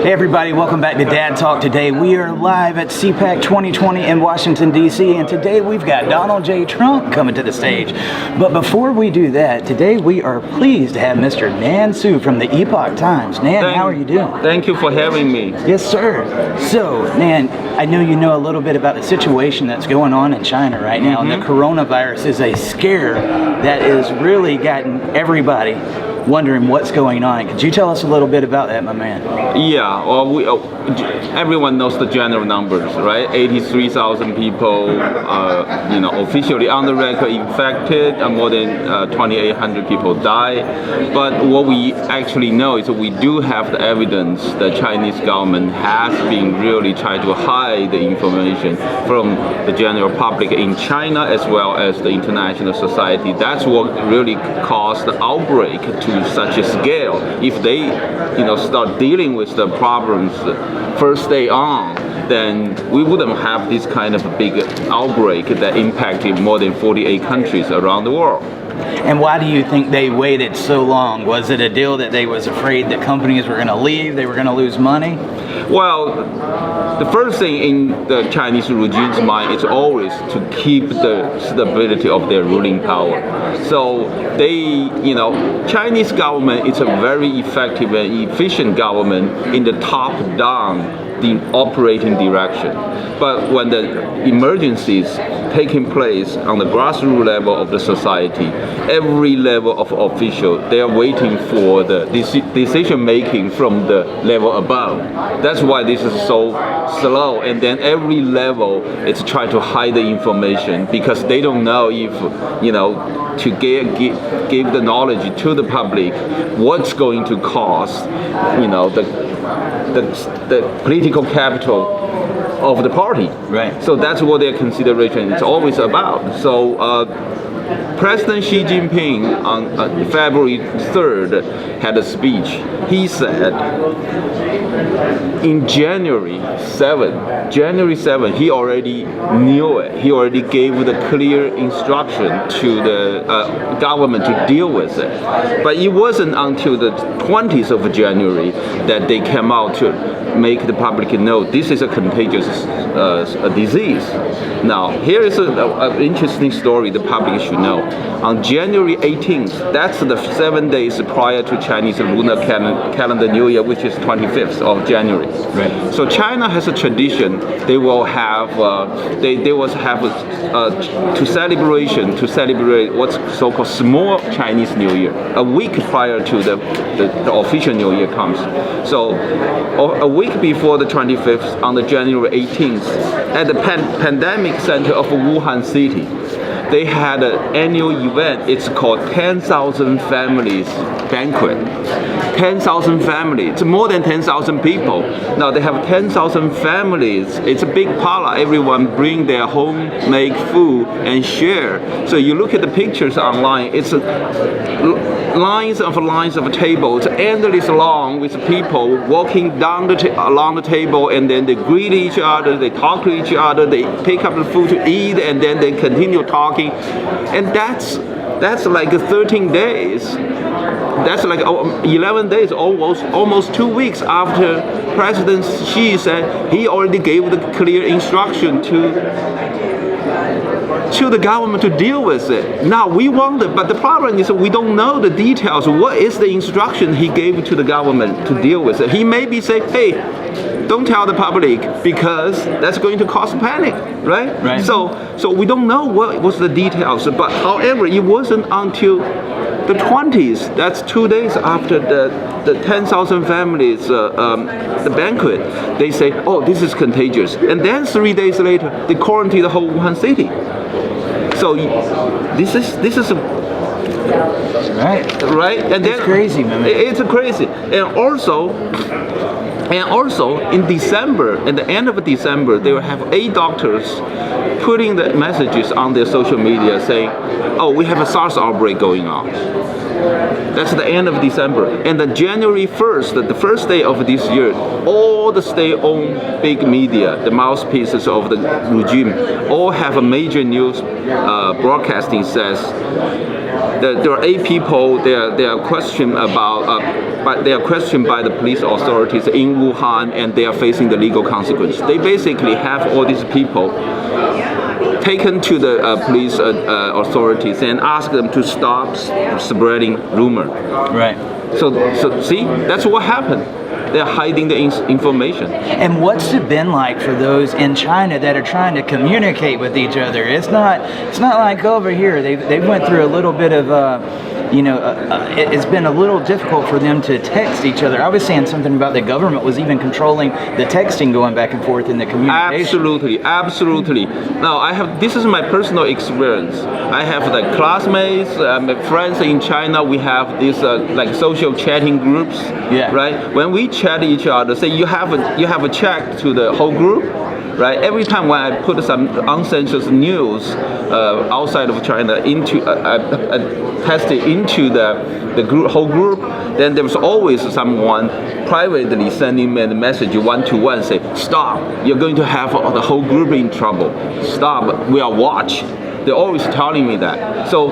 Hey everybody, welcome back to Dad Talk. Today we are live at CPAC 2020 in Washington, D.C. and today we've got Donald J. Trump coming to the stage. But before we do that, today we are pleased to have Mr. Nan Su from the Epoch Times. Nan, how are you doing? Thank you for having me. Yes, sir. So, Nan, I know you know a little bit about the situation that's going on in China right now, and the coronavirus is a scare that has really gotten everybody wondering what's going on. Could you tell us a little bit about that, my man? Yeah, well, everyone knows the general numbers, right? 83,000 people, officially on the record infected, and more than 2,800 people died. But what we actually know is that we do have the evidence that Chinese government has been really trying to hide the information from the general public in China as well as the international society. That's what really caused the outbreak to such a scale. If they start dealing with the problems first day on, then we wouldn't have this kind of a big outbreak that impacted more than 48 countries around the world. And why do you think they waited so long? Was it a deal that they was afraid that companies were going to leave, they were going to lose money? Well, the first thing in the Chinese regime's mind is always to keep the stability of their ruling power. So they, Chinese government is a very effective and efficient government in the top-down operating direction. But when the emergencies taking place on the grassroots level of the society, every level of official, they are waiting for the decision making from the level above. That's why this is so slow, and then every level is trying to hide the information because they don't know if, to give the knowledge to the public what's going to cost, the political capital of the party. Right. So that's what their consideration is always about. So President Xi Jinping on February 3rd had a speech. He said in January 7, he already knew it. He already gave the clear instruction to the government to deal with it. But it wasn't until the 20th of January that they came out to make the public know this is a contagious disease. Now, here is an interesting story the public should know. On January 18th, that's the 7 days prior to Chinese lunar calendar New Year, which is 25th of January. Right. So China has a tradition. They will have to celebrate what's so-called small Chinese New Year, a week prior to the official New Year comes. So a week before the 25th, on the January 18th, at the pandemic center of Wuhan City, they had an annual event. It's called 10,000 Families Banquet. 10,000 families. It's more than 10,000 people. Now they have 10,000 families. It's a big parlor. Everyone bring their homemade food and share. So you look at the pictures online. It's lines of tables, endless long, with people walking along the table, and then they greet each other. They talk to each other. They pick up the food to eat, and then they continue talking. And that's like 13 days. That's like 11 days, almost 2 weeks after President Xi said he already gave the clear instruction to the government to deal with it. Now we wonder, but the problem is we don't know the details. What is the instruction he gave to the government to deal with it? He maybe say, hey, don't tell the public because that's going to cause panic, right? Right. So we don't know what was the details. But however, it wasn't until the 20th, that's 2 days after the 10,000 families the banquet, they say, oh, this is contagious. And then 3 days later, they quarantine the whole Wuhan city. So this is a right, and then it's crazy, man. It's crazy, and also in December, at the end of December, they will have 8 doctors putting the messages on their social media saying, oh, we have a SARS outbreak going on. That's the end of December. And then January 1st, the first day of this year, all the state-owned big media, the mouthpieces of the regime, all have a major news broadcasting says, there are 8 people. They are questioned about, but they are questioned by the police authorities in Wuhan, and they are facing the legal consequence. They basically have all these people taken to the police authorities and ask them to stop spreading rumor. Right. So see, that's what happened. They're hiding the information. And what's it been like for those in China that are trying to communicate with each other? It's not like over here. They went through a little bit of it's been a little difficult for them to text each other. I was saying something about the government was even controlling the texting going back and forth in the communication. Absolutely. Now this is my personal experience. I have like classmates, my friends in China. We have these like social chatting groups. Yeah. Right. When we chat each other, say you have a chat to the whole group. Right. Every time when I put some uncensored news outside of China into test it into the whole group, then there's always someone privately sending me a message one-to-one, say, stop, you're going to have the whole group in trouble. Stop, we are watched. They're always telling me that. So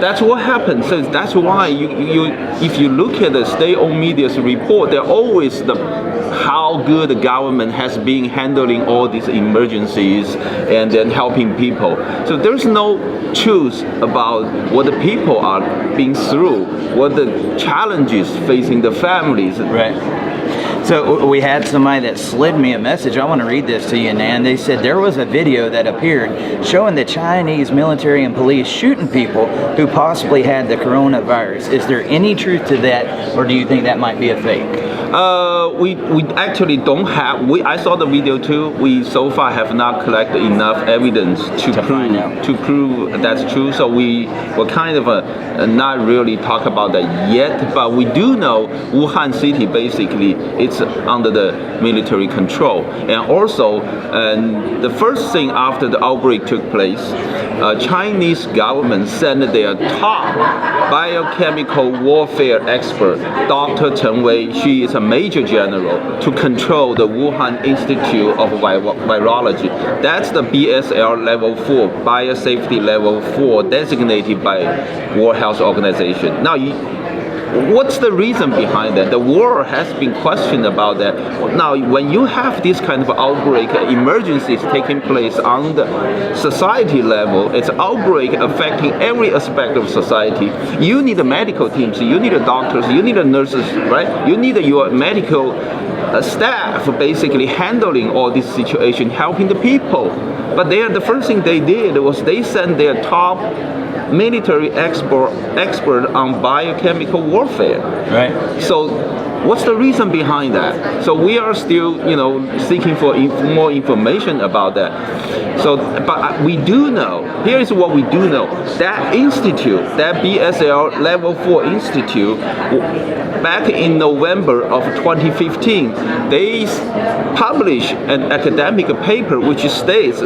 that's what happens. So that's why if you look at the state-owned media's report, they're always how good the government has been handling all these emergencies and then helping people. So there's no truth about what the people are being through, what the challenges facing the families. Right. So we had somebody that slid me a message. I want to read this to you, Nan. They said there was a video that appeared showing the Chinese military and police shooting people who possibly had the coronavirus. Is there any truth to that, or do you think that might be a fake? We actually don't have. I saw the video too. We so far have not collected enough evidence to prove that's true. So we were kind of not really talk about that yet. But we do know Wuhan city basically it's under the military control, and also the first thing after the outbreak took place, Chinese government sent their top biochemical warfare expert, Dr. Chen Wei. She is a major general to control the Wuhan Institute of Virology. That's the BSL level 4, biosafety level 4, designated by World Health Organization. Now, what's the reason behind that? The world has been questioned about that. Now, when you have this kind of outbreak, emergencies taking place on the society level, it's outbreak affecting every aspect of society. You need the medical teams, you need the doctors, you need the nurses, right? You need your medical staff basically handling all this situation, helping the people. But the first thing they did was they sent their top military expert on biochemical warfare. Right. So what's the reason behind that? So we are still, seeking for more information about that. So, but we do know, here is what we do know. That institute, that BSL Level 4 Institute, back in November of 2015, they published an academic paper which states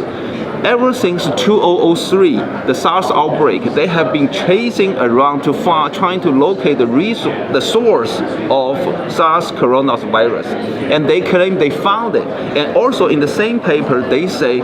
ever since 2003, the SARS outbreak, they have been chasing around trying to locate the source of SARS coronavirus, and they claim they found it. And also in the same paper, they say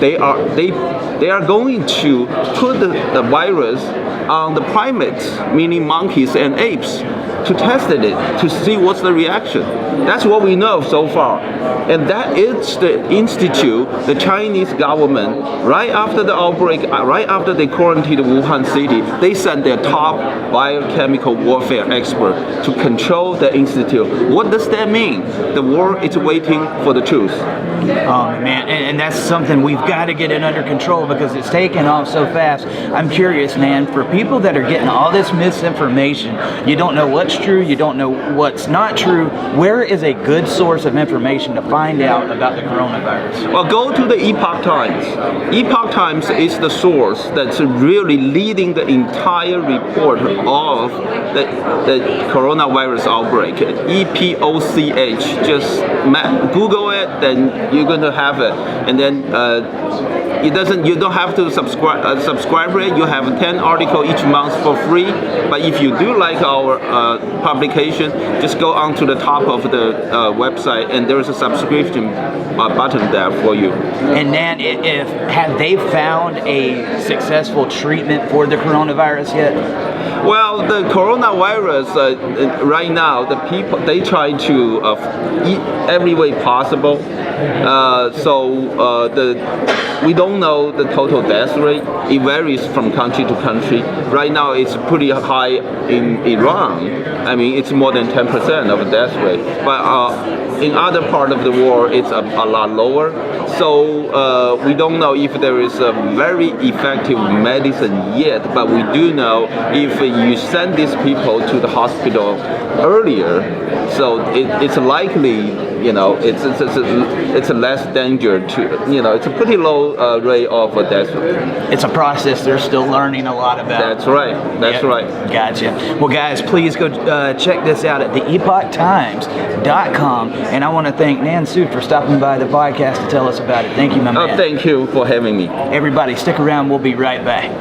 they are going to put the virus on the primates, meaning monkeys and apes, to test it to see what's the reaction. That's what we know so far. And that is the institute, the Chinese government, right after the outbreak, right after they quarantined Wuhan city, they sent their top biochemical warfare expert to control the institute. What does that mean? The world is waiting for the truth. Oh man, and that's something we've got to get it under control because it's taken off so fast. I'm curious, Nan, for people that are getting all this misinformation, you don't know what's true, you don't know what's not true, where is a good source of information to find out about the coronavirus? Well, go to the Epoch Times. Epoch Times is the source that's really leading the entire report of the coronavirus outbreak. EPOCH, just Google it, then you're going to have it, and then you don't have to subscribe rate. You have 10 articles each month for free. But if you do like our publication, just go on to the top of the website, and there's a subscription button there for you. And Nan, have they found a successful treatment for the coronavirus yet? Well, the coronavirus right now, the people they try to eat every way possible. We don't know the total death rate. It varies from country to country. Right now, it's pretty high in Iran. I mean, it's more than 10% of the death rate. But in other part of the world, it's a lot lower. So we don't know if there is a very effective medicine yet. But we do know if you send these people to the hospital earlier, so it's likely. It's a less danger to, it's a pretty low rate of death. It's a process they're still learning a lot about. That's right. That's right. Gotcha. Well, guys, please go check this out at the epochtimes.com. And I want to thank Nan Su for stopping by the podcast to tell us about it. Thank you, my man. Thank you for having me. Everybody, stick around. We'll be right back.